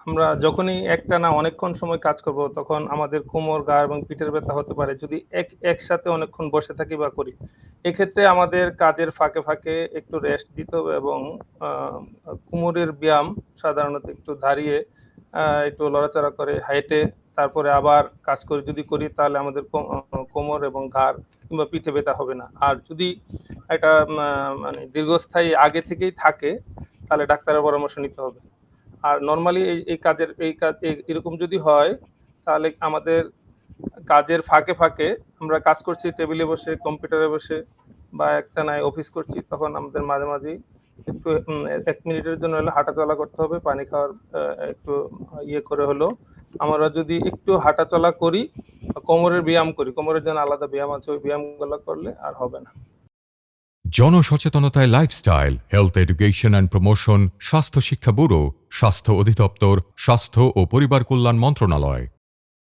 আমরা যখনই একটানা অনেকক্ষণ সময় কাজ করব, তখন আমাদের কোমর, ঘাড় এবং পিঠের ব্যথা হতে পারে যদি একসাথে অনেকক্ষণ বসে থাকি বা করি। এক্ষেত্রে আমাদের কাজের ফাঁকে, ফাঁকে একটু রেস্ট দিতে হবে এবং আ কোমরের ব্যায়াম সাধারণত একটু দাঁড়িয়ে একটু লড়াচড়া করে হেঁটে তারপরে আবার কাজ যদি করি তাহলে আমাদের কোমর এবং ঘাড় কিংবা পিঠে ব্যথা হবে না। আর যদি এটা মানে দীর্ঘস্থায়ী আগে থেকেই থাকে তাহলে ডাক্তারের পরামর্শ নিতে হবে। আর নরমালি এই কাজের এই কাজ এরকম যদি হয় তাহলে আমাদের কাজের ফাঁকে, ফাঁকে আমরা কাজ করছি টেবিলে বসে, কম্পিউটারে বসে বা একটানায় অফিস করছি, তখন আমাদের মাঝে, মাঝেই একটু ১ মিনিটের জন্য হলে হাঁটাচলা করতে হবে। পানি খাওয়ার একটু ইয়ে করে হলেও। আমরা যদি একটু হাঁটাচলা করি, কোমরের ব্যায়াম করি, কোমরের জন্য আলাদা ব্যায়াম আছে, ওই ব্যায়ামগুলো করলে আর হবে না। জনসচেতনতায় lifestyle, health education and promotion, স্বাস্থ্য শিক্ষা ব্যুরো, স্বাস্থ্য অধিদপ্তর, স্বাস্থ্য ও পরিবার কল্যাণ মন্ত্রণালয়।